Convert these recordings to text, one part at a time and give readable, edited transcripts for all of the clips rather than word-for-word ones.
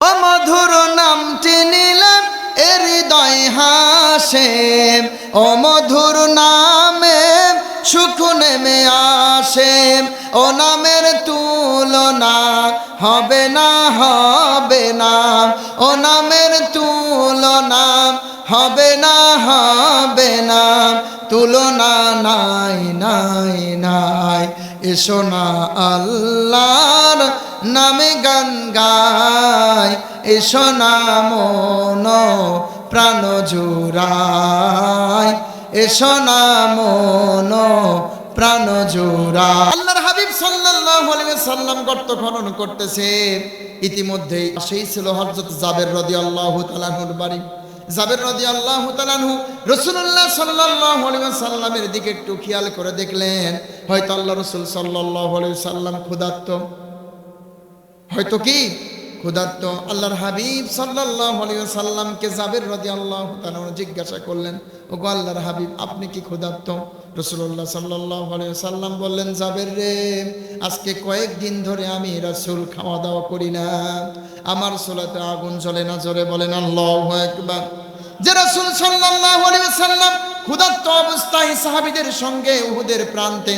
ও মধুর নামটি নিলাম এ হৃদয় হাসে, ও মধুর নামে সুখ নেমে আসে, ও নামের তুলনা হবে না, হবে না, ও নামের তুলনা হবে না, হবে না, তুলনা নাই নাই নাই। এসো না আল্লাহর নামে গান গাই, এসো না মন প্রাণ জুড়াই, এসো না মন প্রাণ জুড়াই। আল্লাহর হাবিব সাল্লাল্লাহু আলাইহি ওয়াসাল্লাম গর্ত খনন করতেছে। ইতিমধ্যেই সেই ছিল হযরত জাবের রাদিয়াল্লাহু তাআলা আনহুর বাড়ি। জাবের রাদিয়াল্লাহু তাআলা আনহু রাসূলুল্লাহ সাল্লাল্লাহু আলাইহি ওয়াসাল্লামের দিকে একটু খেয়াল করে দেখলেন, হয়তো আল্লাহ রাসূল সাল্লাল্লাহু আলাইহি ওয়াসাল্লাম ক্ষুধার্ত, হয়তো কি ক্ষুধার্ত। আল্লাহর হাবিব সাল্লাল্লাহু আলাইহি ওয়াসাল্লামকে জাবের রাদিয়াল্লাহু তাআলা জিজ্ঞাসা করলেন, ওগো আল্লাহর হাবিব আপনি কি ক্ষুধার্ত? রাসূলুল্লাহ সাল্লাল্লাহু আলাইহি ওয়াসাল্লাম বললেন, জাবের রে, আজকে কয়েকদিন ধরে আমি রাসূল খাওয়া দাওয়া করি না, আমার চুলাতে আগুন জ্বলে না। জোরে বলেন আল্লাহু আকবার। যে রাসূল সাল্লাল্লাহু আলাইহি ওয়াসাল্লাম ক্ষুধার্ত অবস্থায় সাহাবীদের সঙ্গে উহুদের প্রান্তে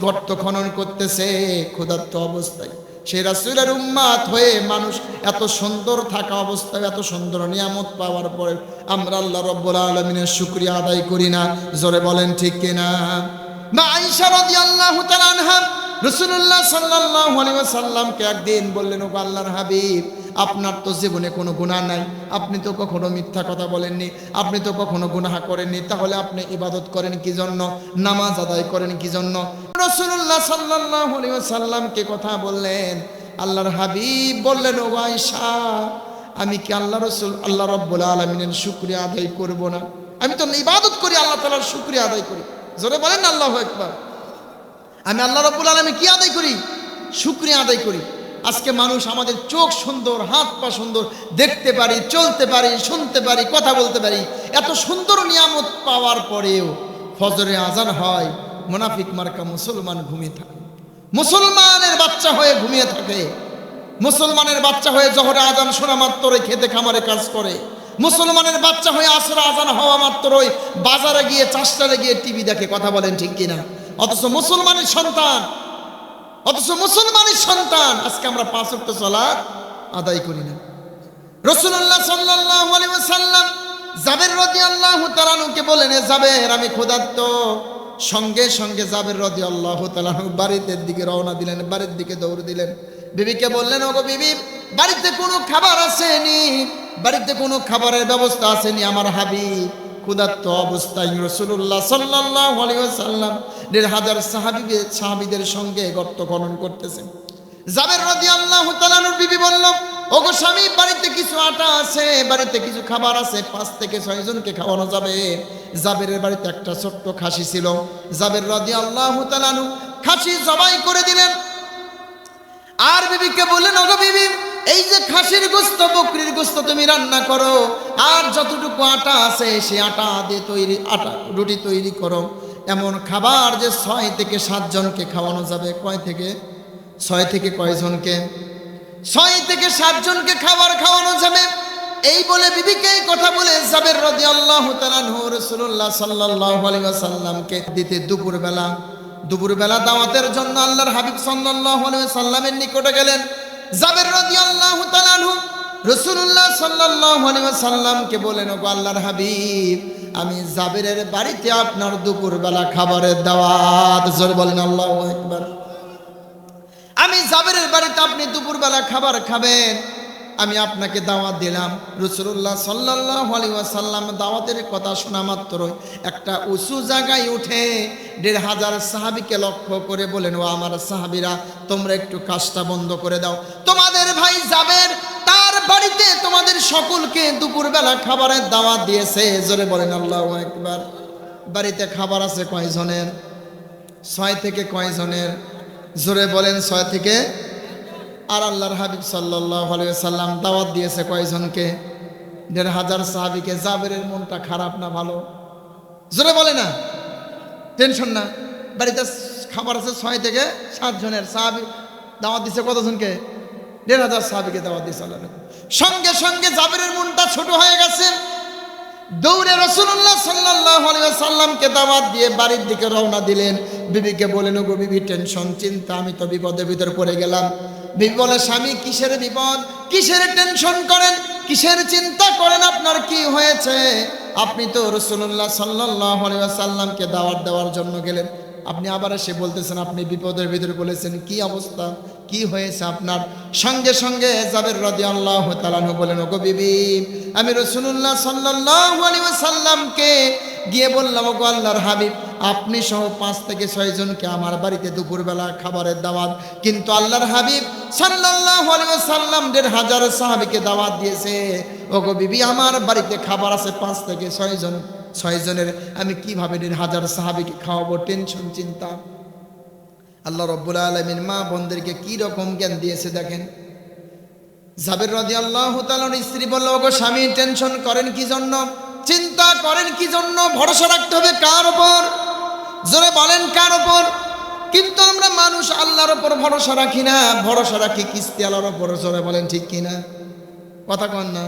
গর্ত খনন করতেছে, ক্ষুধার্ত অবস্থায় সেই রাসূলের উম্মত হয়ে মানুষ এত সুন্দর থাকা অবস্থায়, এত সুন্দর নিয়ামত পাওয়ার পরে আমরা আল্লাহ রাব্বুল আলামিনের শুকরিয়া আদায় করি না। জোরে বলেন ঠিক কিনা? মা আয়েশা রাদিয়াল্লাহু তাআলা আনহা রাসূলুল্লাহ সাল্লাল্লাহু আলাইহি ওয়াসাল্লামকে একদিন বললেন, ও আল্লাহর হাবিব আপনার তো জীবনে কোনো গুনাহ নাই, আপনি তো কখনো মিথ্যা কথা বলেননি, আপনি তো কখনো গুনাহ করেননি, তাহলে আপনি ইবাদত করেন কি জন্য, নামাজ আদায় করেন কি জন্য? রাসূলুল্লাহ সাল্লাল্লাহু আলাইহি ওয়াসাল্লামকে কথা বললেন। আল্লাহর হাবিব বললেন, ও আয়েশা আমি কি আল্লাহ রাসূল আল্লাহ রাব্বুল আলামিনের শুকরিয়া আদায় করব না? আমি তো ইবাদত করি, আল্লাহ তাআলার শুকরিয়া আদায় করি। জোরে বলেন আল্লাহু আকবার। আমি আল্লাহ রাব্বুল আলামিন কি আদায় করি? শুকরিয়া আদায় করি। আজকে মানুষ আমাদের চোখ সুন্দর, হাত পা সুন্দর, দেখতে পারি, চলতে পারি, শুনতে পারি, কথা বলতে পারি, এত সুন্দর নিয়ামত পাওয়ার পরেও ফজরে আজান হয়, মুনাফিক মার্কা মুসলমান ঘুমিয়ে থাকে, মুসলমানের বাচ্চা হয়ে ঘুমিয়ে থাকে, মুসলমানের বাচ্চা হয়ে জোহরে আজান শোনা মাত্রই খেতে খামারে কাজ করে, মুসলমানের বাচ্চা হয়ে আসর আজান হওয়া মাত্রই বাজারে গিয়ে চাষটারে গিয়ে টিভি দেখে। কথা বলেন ঠিক কিনা? অথচ মুসলমানের সন্তান আজকে আমরা 5 ওয়াক্ত সালাত আদায় করি না। রাসূলুল্লাহ সাল্লাল্লাহু আলাইহি ওয়াসাল্লাম জাবের রাদিয়াল্লাহু তাআলা আনহুকে বলেন, জাবের আমি ক্ষুধার্ত। সঙ্গে সঙ্গে জাবের রাদিয়াল্লাহু তাআলা আনহু বাড়ির দিকে রওনা দিলেন, বাড়ির দিকে দৌড় দিলেন। বিবিকে বললেন, ওগো বিবি বাড়িতে কোনো খাবার আসেনি, বাড়িতে কোনো খাবারের ব্যবস্থা আসেনি, আমার হাবিব ক্ষুধার্ত অবস্থায় রাসূলুল্লাহ সাল্লাল্লাহু আলাইহি ওয়াসাল্লাম 1,000 সাহাবীদের সঙ্গে গর্ত খনন করতেছেন। জাবের রাদিয়াল্লাহু তাআলা আনহুর বিবি বলল, ওগো স্বামী বাড়িতে কিছু আটা আছে, বাড়িতে কিছু খাবার আছে, 5 থেকে 6 জনকে খাওয়ানো যাবে। জাবেরের বাড়িতে একটা ছোট্ট খাসি ছিল। জাবের রাদিয়াল্লাহু তাআলা আনহু খাসি জবাই করে দিলেন। আর বিবিকে বললেন, ওগো বিবি এই যে খাসির গোশত, বকরির গোশত তুমি রান্না করো, আর যতটুকু আটা আছে সেই আটা দিয়ে তৈরি রুটি তৈরি করো, এমন খাবার যে 6 থেকে 7 জনকে খাওয়ানো যাবে। কয় থেকে 6 থেকে কয় জনকে? 6 থেকে 7 জনকে খাবার খাওয়ানো যাবে। এই বলে বিবিকে এই কথা বলে জাবের রাদিয়াল্লাহু তাআলা আনহু রাসূলুল্লাহ সাল্লাল্লাহু আলাইহি ওয়াসাল্লামকে দিতে দুপুরবেলা দাওয়াতের জন্য আল্লাহর হাবিব সাল্লাল্লাহু আলাইহি ওয়াসাল্লামের নিকটে গেলেন। জাবের রাদিয়াল্লাহু তাআলা আনহু রাসূলুল্লাহ সাল্লাল্লাহু আলাইহি ওয়াসাল্লামকে বলেন, ওগো আল্লাহর হাবিব আমি জাবেরের বাড়িতে আপনার দুপুরবেলা খাবারের দাওয়াত। জোরে বলেন আল্লাহু আকবার। আমি জাবেরের বাড়িতে আপনি দুপুরবেলা খাবার খাবেন, আমি আপনাকে দাওয়াত দিলাম। রাসূলুল্লাহ সাল্লাল্লাহু আলাইহি ওয়াসাল্লাম দাওয়াতের কথা শোনা মাত্রই একটা উঁচু জায়গায় উঠে 1,500 সাহাবীকে লক্ষ্য করে বলেন, ও আমার সাহাবীরা তোমরা একটু কাজটা বন্ধ করে দাও, তোমাদের ভাই জাবের তার বাড়িতে তোমাদের সকলকে দুপুরবেলা খাবারের দাওয়াত দিয়েছে। জোরে বলেন আল্লাহু আকবার। বাড়িতে খাবার আছে কয় জনের? 6 থেকে কয় জনের? জোরে বলেন 6 থেকে। আর আল্লাহর হাবিব সাল্লাল্লাহু আলাইহি ওয়াসাল্লাম দাওয়াত দিয়েছে কয়জনকে? 1,500 সাহাবীকে। জাবেরের মনটা খারাপ না ভালো? জোরে বলে না, টেনশন না। বাড়িতে খাবার আছে 6 থেকে 7 জনের। সাহাবী দাওয়াত দিয়েছে কতজনকে? 1,500 সাহাবীকে দাওয়াত দিয়েছে আল্লাহ। সঙ্গে সঙ্গে জাবেরের মনটা ছোট হয়ে গেছে। দৌড়ে রাসূলুল্লাহ সাল্লাল্লাহু আলাইহি ওয়াসাল্লামকে দাওয়াত দিয়ে বাড়ির দিকে রওনা দিলেন। বিবিকে বলেন, ওগো বিবি, টেনশন চিন্তা, আমি তো বিপদের ভিতর পড়ে গেলাম। বিবি বলে, স্বামী কিসের বিপদ, কিসের টেনশন করেন, কিসের চিন্তা করেন, আপনার কি হয়েছে? আপনি তো রাসূলুল্লাহ সাল্লাল্লাহু আলাইহি ওয়াসাল্লামকে দাওয়াত দেওয়ার জন্য গেলেন, আপনি আবার এসে বলতেছেন আপনি বিপদের ভিতরে বলেছেন, কি অবস্থা, কি হয়েছে আপনার? সঙ্গে সঙ্গে জাবের রাদিয়াল্লাহু তাআলা আনহু বলেন, ওগো বিবি, আমি রাসূলুল্লাহ সাল্লাল্লাহু আলাইহি ওয়াসাল্লামকে গিয়ে বললাম, ওগো আল্লাহর হাবিব, আপনি সহ 5 থেকে 6 জনকে আমার বাড়িতে দুপুরবেলা খাবারের দাওয়াত, কিন্তু আল্লাহর হাবিব সাল্লাল্লাহু আলাইহি ওয়াসাল্লাম 1,500 সাহাবীকে দাওয়াত দিয়েছে। ওগো বিবি, আমার বাড়িতে খাবার আছে 5 থেকে 6 জন, 6 জনের, আমি কিভাবে 1,500 সাহাবীকে খাওয়াবো? টেনশন চিন্তা। আল্লাহ রাব্বুল আলামিন মা বোনদেরকে কি রকম জ্ঞান দিয়েছে দেখেন। জাবের রাদিয়াল্লাহু তাআলার স্ত্রী বলল, ওগো স্বামী, টেনশন করেন কি জন্য, চিন্তা করেন কি জন্য? ভরসা রাখতে হবে কার উপর? জোরে বলেন কার উপর? কিন্তু আমরা মানুষ আল্লাহর উপর ভরসা রাখি না, ভরসা রাখি কিস্তিওয়ালার উপর। জোরে বলেন ঠিক কিনা? কথা কন না?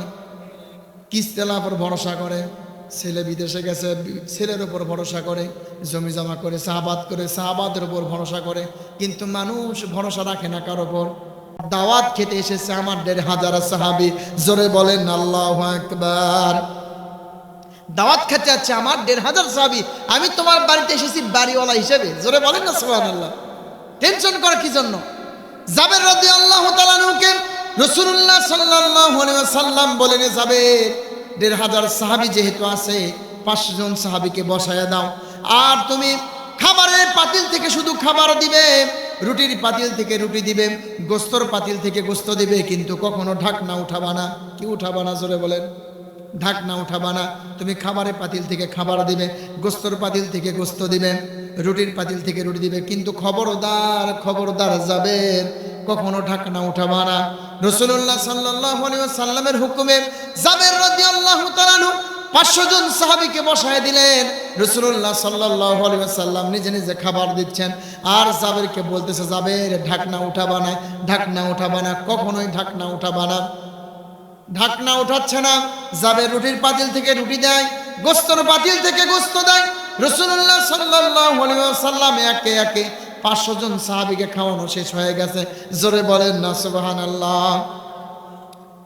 কিস্তিওয়ালার উপর ভরসা করে, ছেলে বিদেশে গেছে, ছেলের উপর ভরসা করে, জমি জমা করে, সাহাবাত করে, সাহাবাদের উপর ভরসা করে। কিন্তু মানুষ ভরসা রাখে না কার উপর? দাওয়াত খেতে এসেছে আমার 1,500 সাহাবী। জোরে বলেন আল্লাহু আকবার। দাওয়াত খেতে যাচ্ছে আমার 1,500 সাহাবী, আমি তোমার বাড়িতে এসেছি বাড়িওয়ালা হিসেবে। জোরে বলেন না সুবহানাল্লাহ। টেনশন করা কি জন্য? জাবের রাদিয়াল্লাহু তাআলা আনহুকে রাসূলুল্লাহ সাল্লাল্লাহু আলাইহি ওয়াসাল্লাম বলেন, জাবের, 1,500 সাহাবী যেহেতু আছে, 500 জন সাহাবীকে বসায়া দাও, আর তুমি খাবারের পাতিল থেকে শুধু খাবার দিবে, রুটির পাতিল থেকে রুটি দিবে, গোস্তর পাতিল থেকে গোস্ত দিবে, কিন্তু কখনো ঢাকনা উঠাবা না। কি উঠাবা না? জোরে বলেন। ঢাকনা উঠাবা না। তুমি খাবারের পাতিল থেকে খাবার দিবে, গোস্তর পাতিল থেকে গোস্ত দিবে, রুটির পাতিল থেকে রুটি দিবে, কিন্তু খবরদার খবরদার জাবের, কখনো ঢাকনা উঠাবা না। রাসূলুল্লাহ সাল্লাল্লাহু আলাইহি ওয়াসাল্লামের হুকুমে জাবের রাদিয়াল্লাহু তাআলা আনহু 500 জন সাহাবীকে বসায় দিলেন। রাসূলুল্লাহ সাল্লাল্লাহু আলাইহি ওয়াসাল্লাম নিজে নিজে খাবার দিচ্ছেন, আর জাবেরকে বলতেছে, জাবের, ঢাকনা উঠাবা না, ঢাকনা উঠাবা না, কখনোই ঢাকনা উঠাবা না। ঢাকনা উঠাচ্ছে না। জাবের রুটির পাতিল থেকে রুটি দেয়, গোস্তর পাতিল থেকে গোস্ত দেয়। রাসূলুল্লাহ সাল্লাল্লাহু আলাইহি ওয়াসাল্লাম একে একে 500 জন সাহাবীকে খাওয়ানো শেষ হয়ে গেছে। জোরে বলেন না সুবহানাল্লাহ।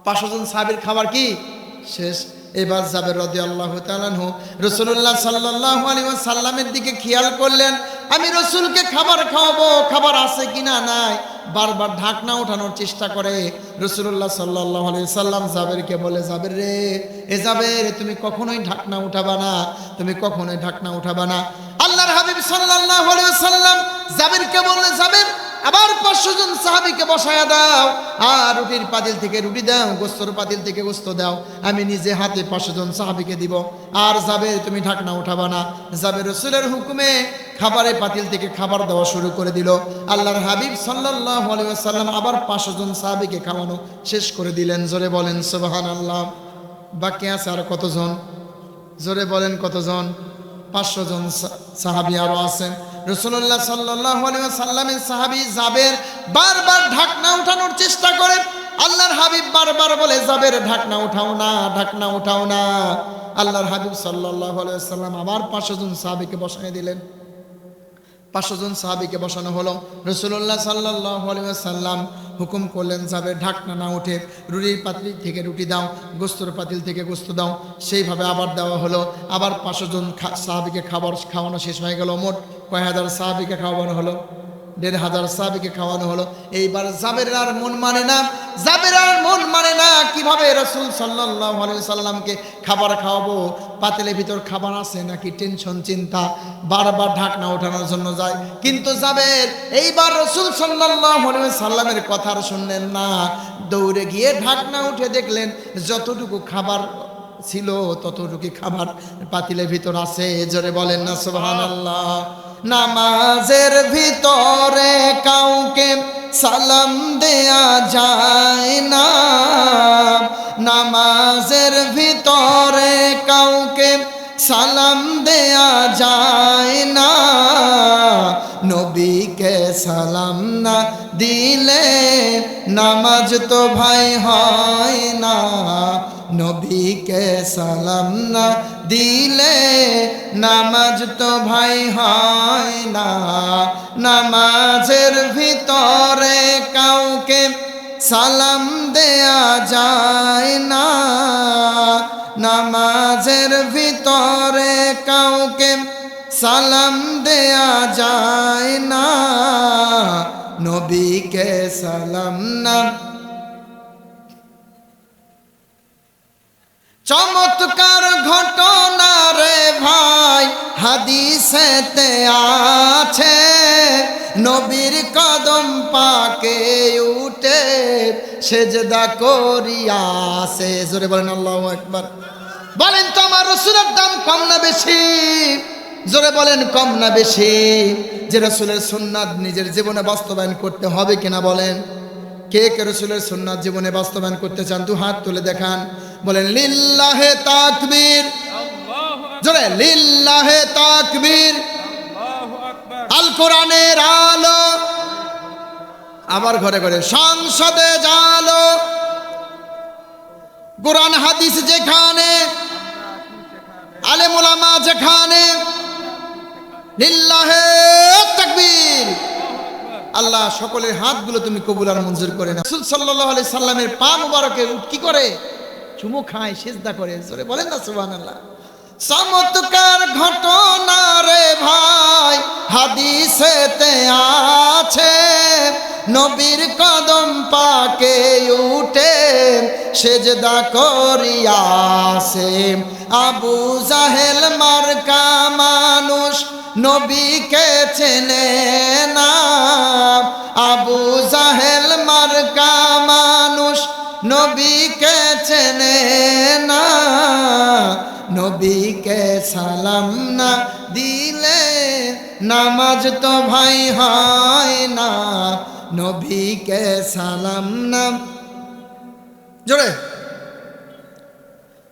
500 জন সাহাবীর খাবার কি শেষ? এবার জাবের রাদিয়াল্লাহু তাআলা আনহু রাসূলুল্লাহ সাল্লাল্লাহু আলাইহি ওয়াসাল্লামের দিকে খেয়াল করলেন, আমি রাসূলকে খাবার খাওয়াবো, খাবার আছে কিনা নাই, বারবার ঢাকনা ওঠানোর চেষ্টা করে। রাসূলুল্লাহ সাল্লাল্লাহু আলাইহি ওয়াসাল্লাম জাবেরকে বলে, জাবের রে, এ জাবের, তুমি কখনোই ঢাকনা উঠাবা না, তুমি কখনোই ঢাকনা উঠাবা না। আল্লাহর হাবিব সাল্লাল্লাহু আলাইহি ওয়াসাল্লাম জাবেরকে বললেন, জাবের, আবার 500 জন সাহাবীকে বসায়া দাও, আর রুটির পাতিল থেকে রুটি দাও, গোস্তর পাতিল থেকে গোস্ত দাও, আমি নিজে হাতে 500 জন সাহাবীকে দিব। আর জাবের, তুমি ঢাকনা উঠাবা না। জাবের রাসূলের হুকুমে খাবারের পাতিল থেকে খাবার দেওয়া শুরু করে দিল। আল্লাহর হাবিব সাল্লাল্লাহু আলাইহি ওয়াসাল্লাম আবার 500 জন সাহাবীকে খাওয়ানো শেষ করে দিলেন। জোরে বলেন সুবহানাল্লাহ। বাকি আছে আর কতজন? জোরে বলেন কতজন? 500 জন সাহাবী আরো আছেন। রাসূলুল্লাহ সাল্লাল্লাহু আলাইহি ওয়াসাল্লামের সাহাবী জাবের বারবার ঢাকনা উঠানোর চেষ্টা করে। আল্লাহর হাবিব বারবার বলে, জাবের, ঢাকনা উঠাও না, ঢাকনা উঠাও না। আল্লাহর হাবিব সাল্লাল্লাহু আলাইহি ওয়াসাল্লাম আবার 500 জন সাহাবীকে বসায় দিলেন। 500 জন সাহাবীকে বসানো হলো। রাসূলুল্লাহ সাল্লাল্লাহু আলাইহি ওয়াসাল্লাম হুকুম করলেন, জাবের, ঢাকনা না উঠে রুটির পাতিল থেকে রুটি দাও, গোস্তর পাতিল থেকে গোস্ত দাও। সেইভাবে আবার দেওয়া হলো। আবার 500 জন সাহাবীকে খাওয়ানো শেষ হয়ে গেল। মোট কয় হাজার সাহাবীকে খাওয়ানো হলো? 1,500 সাহাবীকে খাওয়ানো হলো। এইবার জাবের আর মন মানে না, জাবের আর মন মানে না, কিভাবে রাসূল সাল্লাল্লাহু আলাইহি ওয়াসাল্লামকে খাবার খাওয়াবো, পাতিলের ভিতর খাবার আছে নাকি, টেনশন চিন্তা, বারবার ঢাকনা ওঠানোর জন্য যায়। কিন্তু জাবের এইবার রাসূল সাল্লাল্লাহু আলাইহি ওয়াসাল্লামের কথা শুনলেন না, দৌড়ে গিয়ে ঢাকনা উঠে দেখলেন যতটুকু খাবার ছিল ততটুকু খাবার পাতিলের ভিতর আছে। জোরে বলেন না সুবহানাল্লাহ। নামাজের ভিতরে কাউকে সালাম দেয়া যায় না, নামাজের ভিতরে কাউকে সালাম দেয়া যায় না, নবীকে সালাম না দিলে নামাজ তো ভাই হয় না, নবীকে সালাম না দিলে নামাজ তো ভাই হয় না। নামাজের ভিতরে কাউকে সালাম দেয়া যায় না, নামাজের ভিতরে কাউকে সালাম দেয়া যায় না, নবীকে সালাম না। চমৎকার ঘটনা রে ভাই হাদিসেতে আছে, নবীর কদম পাকে উঠে সেজদা করিয়াছে। জোরে বলেন আল্লাহু আকবার। বলেন তো আমার রাসূলের দাম কম না বেশি? জোরে বলেন কম না বেশি? যে রাসূলের সুন্নাত নিজের জীবনে বাস্তবায়ন করতে হবে কিনা বলেন? কে কে রাসূলের সুন্নাত জীবনে বাস্তবায়ন করতে চান? দু হাত তুলে দেখান। বলেন লিল্লাহে তাকবীর, জোরে লিল্লাহে তাকবীর। আল কোরআনের আলো, আবার ঘরে ঘরে সংসদে জালো, কোরআন হাদিস যেখানে, আলেম ওলামা যেখানে, লিল্লাহে তাকবীর। আল্লাহ সকলের হাতগুলো তুমি কবুল আর মঞ্জুর করে নাও। রাসূল সাল্লাল্লাহু আলাইহি সাল্লামের পা মুবারকে কি করে? চুমু খায়, সিজদা করে। জোরে বলেন না সুবহানাল্লাহ। চমৎকার ঘটনা রে ভাই হাদিসেতে আছে, নবীর কদম পাকে উঠে সেজদা করিয়াছে। আবু জাহেল মার্কা মানুষ নবীকে চেনে না, আবু জাহেল মার্কা মানুষ নবীকে চেনে না, নবীকে সালাম না দিলে নামাজ তো ভাই হয় না, নবীকে সালাম না। জোরে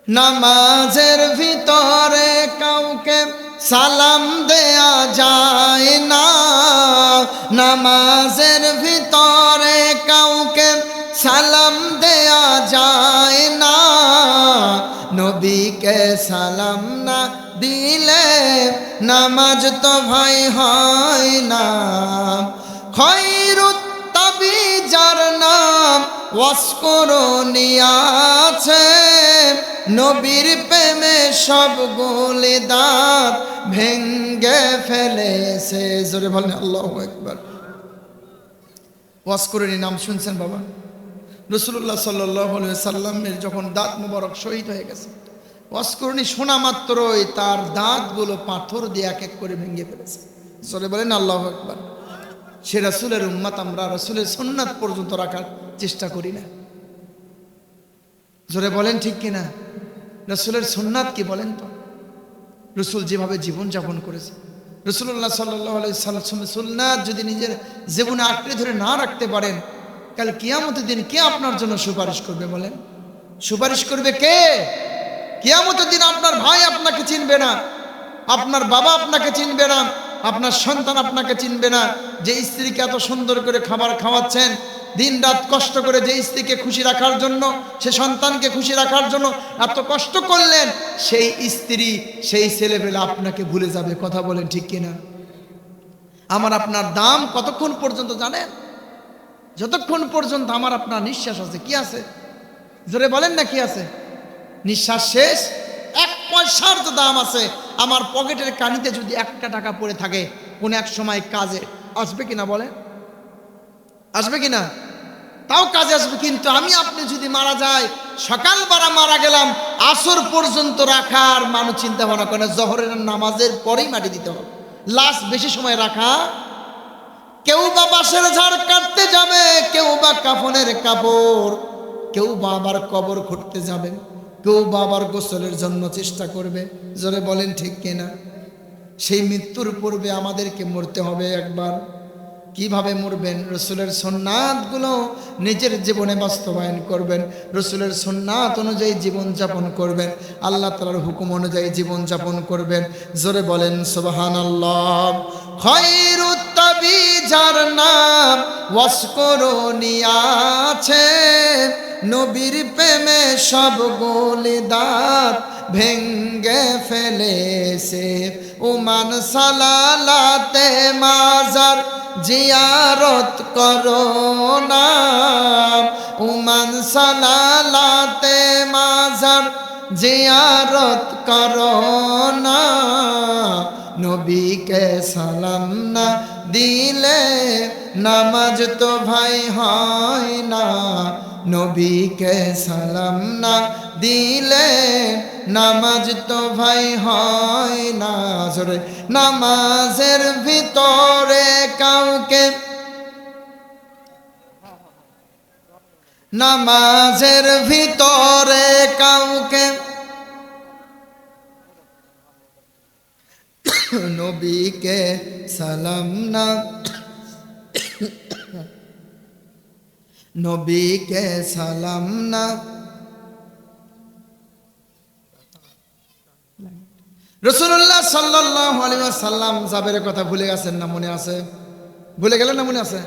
নামাজের ভিতরে কাউকে সালাম দেয়া যায় না, নামাজের ভিতরে কাউকে সালাম দেয়া যায় না, নবীকে সালাম না দিলে নামাজ তো ভাই হয় না। খৈরুত তাবি যার নাম ওয়াসকরণী আছে, নবীর প্রেমে সবগুলি দাঁত ভেঙ্গে ফেলেছে। জোরে বলেন আল্লাহু আকবার। ওয়াসকরণী নাম শুনছেন বাবা? রাসূলুল্লাহ সাল্লাল্লাহু আলাইহি সাল্লামের যখন দাঁত মুবারক শহীদ হয়ে গেছে, ওয়াসকরণী শোনা মাত্রই তার দাঁতগুলো পাথর দিয়ে এক এক করে ভেঙে ফেলেছে। জোরে বলেন আল্লাহু আকবার। সে রাসূলের উম্মত, আমরা রাসূলের সুন্নাত পর্যন্ত রাখার চেষ্টা করি না। জোরে বলেন ঠিক কিনা? রাসূলের সুন্নাত কি বলেন তো? রাসূল যেভাবে জীবন যাপন করেছে, রাসূলুল্লাহ সাল্লাল্লাহু আলাইহি সাল্লামের সুন্নাত যদি নিজের জীবনে আঁকড়ে ধরে না রাখতে পারেন, কাল কিয়ামতের দিন কে আপনার জন্য সুপারিশ করবে বলেন? সুপারিশ করবে কে? কিয়ামতের দিন আপনার ভাই আপনাকে চিনবে না, আপনার বাবা আপনাকে চিনবে না, আপনার সন্তান আপনাকে চিনবে না। যে স্ত্রীকে এত সুন্দর করে খাবার খাওয়াচ্ছেন, দিন রাত কষ্ট করে যে স্ত্রীকে খুশি রাখার জন্য, সে সন্তানকে খুশি রাখার জন্য এত কষ্ট করলেন, সেই স্ত্রী সেই ছেলেবেলা আপনাকে ভুলে যাবে। কথা বলেন ঠিক কিনা? আমার আপনার দাম কতক্ষণ পর্যন্ত জানেন? যতক্ষণ পর্যন্ত আমার আপনার নিঃশ্বাস আছে। কি আছে? জোরে বলেন না কি আছে? নিঃশ্বাস শেষ, এক পয়সার তো দাম আছে। আমার পকেটের কানিতে যদি 1 টাকা পড়ে থাকে, কোন এক সময় কাজে আসবে কিনা বলেন? আসবে কিনা? তাও কাজে আসবে। কিন্তু আমি আপনি যদি মারা যায়, সকালবেলা মারা গেলাম, আসর পর্যন্ত রাখার মানুষ চিন্তা ভাবনা করে, জোহরের নামাজের পরেই মাটি দিতে হবে। লাশ বেশি সময় রাখা, কেউ বা বাঁশের ঝাড় কাটতে যাবে, কেউ বা কাফনের কাপড়, কেউ বা আবার কবর খুঁড়তে যাবে, কেউ বা আবার গোসলের জন্য চেষ্টা করবে। জোরে বলেন ঠিক কিনা? সেই মৃত্যুর পূর্বে আমাদেরকে মরতে হবে একবার। কিভাবে মরবেন? রসুলের সুন্নাতগুলো নিজের জীবনে বাস্তবায়ন করবেন, রসুলের সুন্নাত অনুযায়ী জীবনযাপন করবেন, আল্লাহ তাআলার হুকুম অনুযায়ী জীবনযাপন করবেন। জোরে বলেন সুবহানাল্লাহ। খায়রুত তাবি যার নাম ওয়াসকরণী আছে, নবীর প্রেমে সব গোলে দাঁত ভেঙ্গে ফেলেছে। উমান সালালাতে মাজার জিয়ারত করো না, উমান সালালাতে মাজার জিয়ারত করো না। নবীকে সালাম না দিলে নামাজ তো ভাই হয় না, নবীকে সালাম না দিলে নামাজ তো ভাই হয় না। জোরে নামাজের ভিতরে কাউকে, নামাজের ভিতরে কাউকে নবীকে সালাম না, নবীকে সালাম না। রাসূলুল্লাহ সাল্লাল্লাহু আলাইহি ওয়াসাল্লাম জাবেরের কথা ভুলে গেছেন না? মনে আছে? ভুলে গেলেন না? মনে আছে?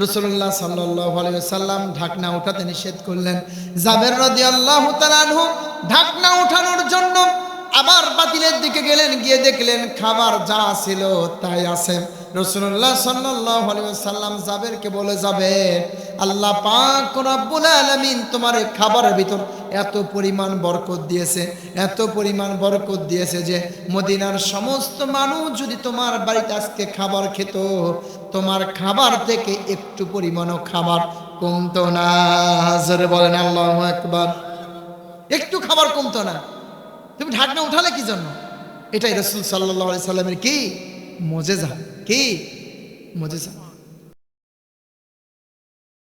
রাসূলুল্লাহ সাল্লাল্লাহু আলাইহি ওয়াসাল্লাম ঢাকনা উঠাতে নিষেধ করলেন। জাবের রাদিয়াল্লাহু তাআলা আনহু ঢাকনা উঠানোর জন্য আবার বাতিলের দিকে গেলেন, গিয়ে দেখলেন খাবার যা ছিল তাই আছে। রাসূলুল্লাহ সাল্লাল্লাহু আলাইহি ওয়াসাল্লাম জাবেরকে বলে, জাবের, আল্লাহ পাক রব্বুল আলামিন তোমার এই খাবারের ভিতর এত পরিমাণ বরকত দিয়েছে, এত পরিমাণ বরকত দিয়েছে যে মদিনার সমস্ত মানুষ যদি তোমার বাড়িতে আজকে খাবার খেত, তোমার খাবার থেকে একটু পরিমাণও খাবার কমতো না। জোরে বলেন আল্লাহু আকবার। একটু খাবার কমতো না। তুমি ঢাকনা উঠালে কি জন্য? এটাই রাসূল সাল্লাল্লাহু আলাইহি সাল্লামের কি মুজিজা, কি মুজিজা।